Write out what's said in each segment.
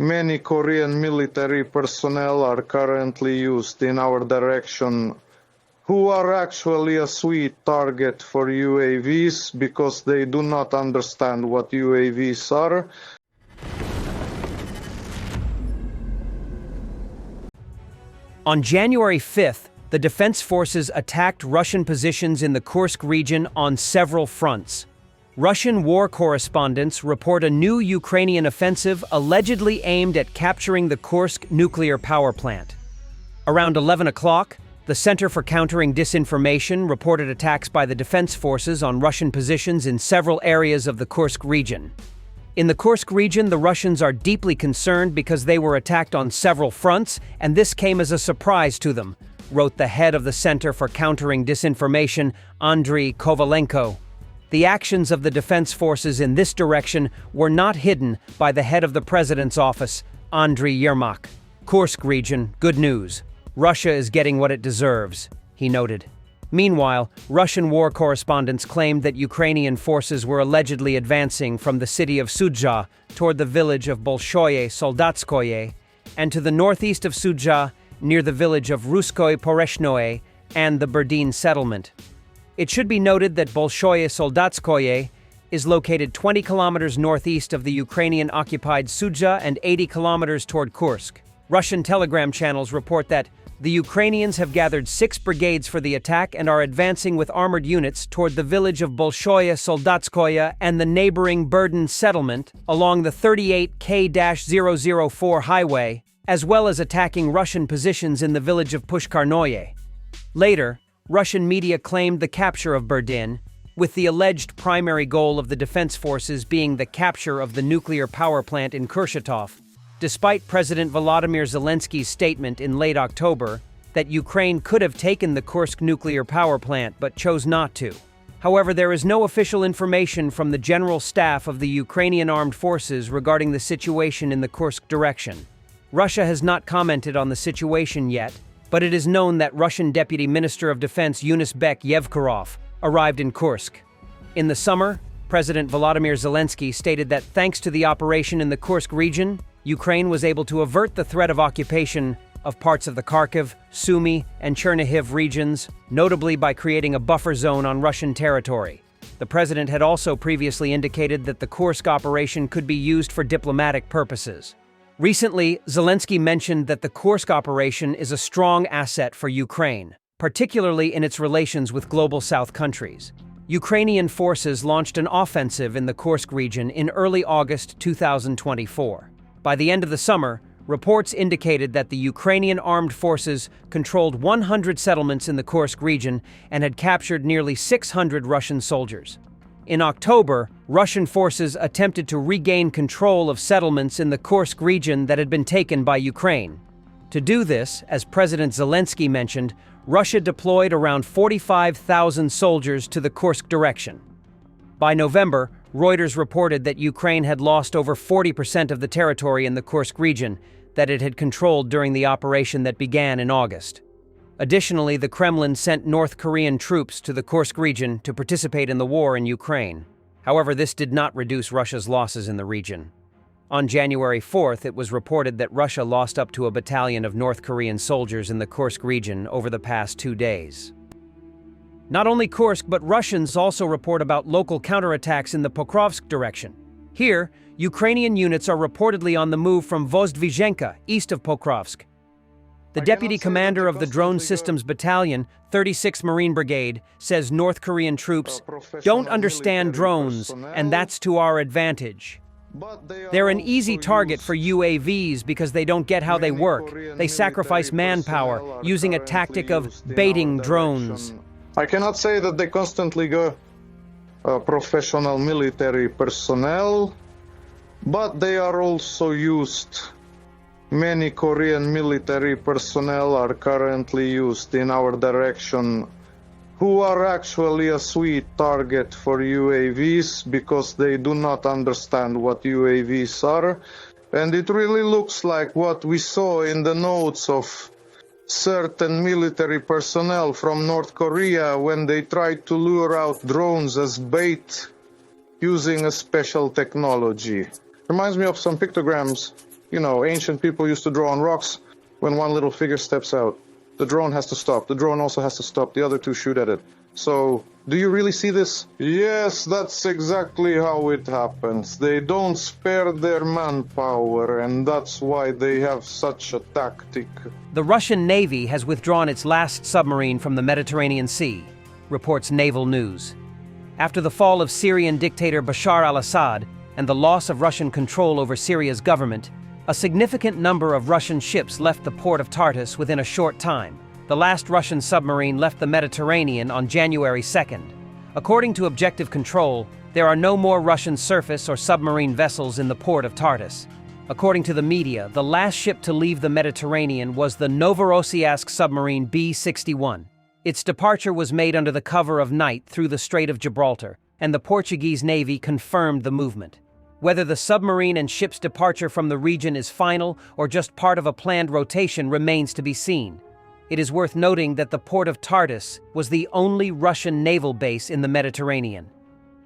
Many Korean military personnel are currently used in our direction, who are actually a sweet target for UAVs because they do not understand what UAVs are. On January 5th, the defense forces attacked Russian positions in the Kursk region on several fronts. Russian war correspondents report a new Ukrainian offensive allegedly aimed at capturing the Kursk nuclear power plant. Around 11 o'clock, the Center for Countering Disinformation reported attacks by the defense forces on Russian positions in several areas of the Kursk region. In the Kursk region, the Russians are deeply concerned because they were attacked on several fronts, and this came as a surprise to them, wrote the head of the Center for Countering Disinformation, Andriy Kovalenko. The actions of the defense forces in this direction were not hidden by the head of the president's office, Andriy Yermak. Kursk region, good news. Russia is getting what it deserves, he noted. Meanwhile, Russian war correspondents claimed that Ukrainian forces were allegedly advancing from the city of Sudzha toward the village of Bolshoye Soldatskoye, and to the northeast of Sudzha, near the village of Ruskoye Poreshnoye and the Berdin settlement. It should be noted that Bolshoye Soldatskoye is located 20 kilometers northeast of the Ukrainian-occupied Sudzha and 80 kilometers toward Kursk. Russian telegram channels report that the Ukrainians have gathered 6 brigades for the attack and are advancing with armored units toward the village of Bolshoye Soldatskoye and the neighboring Berdin settlement along the 38K-004 highway, as well as attacking Russian positions in the village of Pushkarnoye. Later, Russian media claimed the capture of Berdin, with the alleged primary goal of the defense forces being the capture of the nuclear power plant in Kurchatov, despite President Volodymyr Zelensky's statement in late October that Ukraine could have taken the Kursk nuclear power plant but chose not to. However, there is no official information from the General Staff of the Ukrainian Armed Forces regarding the situation in the Kursk direction. Russia has not commented on the situation yet, but it is known that Russian Deputy Minister of Defense Yunusbek Yevkurov arrived in Kursk. In the summer, President Volodymyr Zelensky stated that thanks to the operation in the Kursk region, Ukraine was able to avert the threat of occupation of parts of the Kharkiv, Sumy, and Chernihiv regions, notably by creating a buffer zone on Russian territory. The president had also previously indicated that the Kursk operation could be used for diplomatic purposes. Recently, Zelensky mentioned that the Kursk operation is a strong asset for Ukraine, particularly in its relations with Global South countries. Ukrainian forces launched an offensive in the Kursk region in early August 2024. By the end of the summer, reports indicated that the Ukrainian armed forces controlled 100 settlements in the Kursk region and had captured nearly 600 Russian soldiers. In October, Russian forces attempted to regain control of settlements in the Kursk region that had been taken by Ukraine. To do this, as President Zelensky mentioned, Russia deployed around 45,000 soldiers to the Kursk direction. By November, Reuters reported that Ukraine had lost over 40% of the territory in the Kursk region that it had controlled during the operation that began in August. Additionally, the Kremlin sent North Korean troops to the Kursk region to participate in the war in Ukraine. However, this did not reduce Russia's losses in the region. On January 4th, it was reported that Russia lost up to a battalion of North Korean soldiers in the Kursk region over the past 2 days. Not only Kursk, but Russians also report about local counterattacks in the Pokrovsk direction. Here, Ukrainian units are reportedly on the move from Vozdvizhenka, east of Pokrovsk. The deputy commander of the Drone Systems Battalion, 36th Marine Brigade, says North Korean troops don't understand drones, and that's to our advantage. They're an easy target for UAVs because they don't get how they work. They sacrifice manpower using a tactic of baiting drones. I cannot say that they constantly go professional military personnel, but they are also used. Many Korean military personnel are currently used in our direction, who are actually a sweet target for UAVs because they do not understand what UAVs are. And it really looks like what we saw in the notes of certain military personnel from North Korea when they tried to lure out drones as bait using a special technology. Reminds me of some pictograms you know, ancient people used to draw on rocks. When one little figure steps out, the drone has to stop. The drone also has to stop. The other two shoot at it. So, do you really see this? Yes, that's exactly how it happens. They don't spare their manpower, and that's why they have such a tactic. The Russian Navy has withdrawn its last submarine from the Mediterranean Sea, reports Naval News. After the fall of Syrian dictator Bashar al-Assad and the loss of Russian control over Syria's government, a significant number of Russian ships left the port of Tartus within a short time. The last Russian submarine left the Mediterranean on January 2nd. According to Objective Control, there are no more Russian surface or submarine vessels in the port of Tartus. According to the media, the last ship to leave the Mediterranean was the Novorossiysk submarine B-61. Its departure was made under the cover of night through the Strait of Gibraltar, and the Portuguese Navy confirmed the movement. Whether the submarine and ship's departure from the region is final or just part of a planned rotation remains to be seen. It is worth noting that the port of Tartus was the only Russian naval base in the Mediterranean.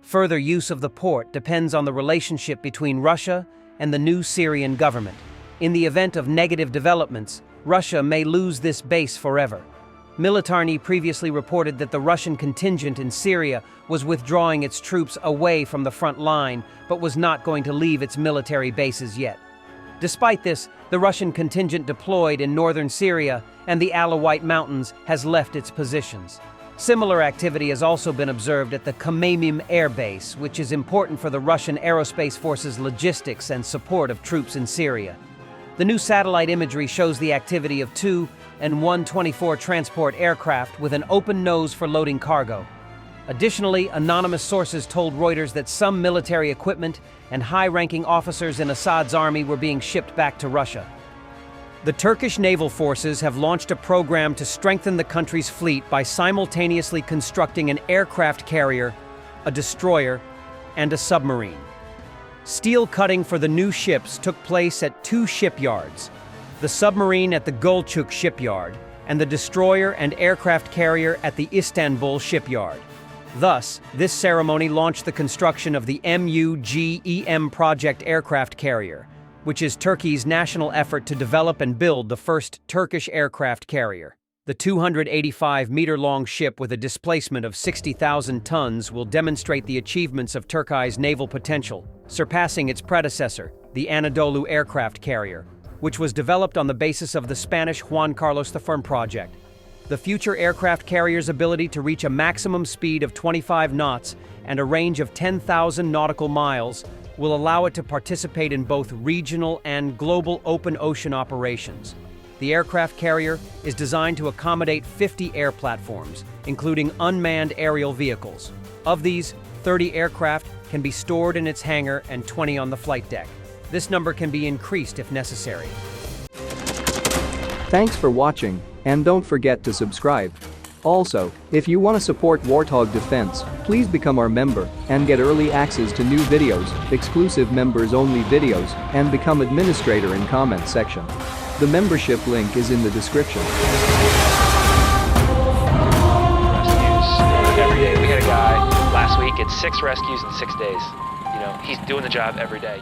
Further use of the port depends on the relationship between Russia and the new Syrian government. In the event of negative developments, Russia may lose this base forever. Militarny previously reported that the Russian contingent in Syria was withdrawing its troops away from the front line, but was not going to leave its military bases yet. Despite this, the Russian contingent deployed in northern Syria and the Alawite Mountains has left its positions. Similar activity has also been observed at the Khmeimim Air Base, which is important for the Russian Aerospace Force's logistics and support of troops in Syria. The new satellite imagery shows the activity of two and 124 transport aircraft with an open nose for loading cargo. Additionally, anonymous sources told Reuters that some military equipment and high-ranking officers in Assad's army were being shipped back to Russia. The Turkish naval forces have launched a program to strengthen the country's fleet by simultaneously constructing an aircraft carrier, a destroyer, and a submarine. Steel cutting for the new ships took place at two shipyards, the submarine at the Gölcük shipyard and the destroyer and aircraft carrier at the Istanbul shipyard. Thus, this ceremony launched the construction of the MUGEM project aircraft carrier, which is Turkey's national effort to develop and build the first Turkish aircraft carrier. The 285-meter-long ship with a displacement of 60,000 tons will demonstrate the achievements of Turkey's naval potential, surpassing its predecessor, the Anadolu aircraft carrier, which was developed on the basis of the Spanish Juan Carlos I project. The future aircraft carrier's ability to reach a maximum speed of 25 knots and a range of 10,000 nautical miles will allow it to participate in both regional and global open ocean operations. The aircraft carrier is designed to accommodate 50 air platforms, including unmanned aerial vehicles. Of these, 30 aircraft can be stored in its hangar and 20 on the flight deck. This number can be increased if necessary. Thanks for watching, and don't forget to subscribe. Also, if you want to support Warthog Defense, please become our member and get early access to new videos, exclusive members-only videos, and become administrator in comment section. The membership link is in the description. Rescues every day. We had a guy last week, it's 6 rescues in 6 days. You know, he's doing the job every day.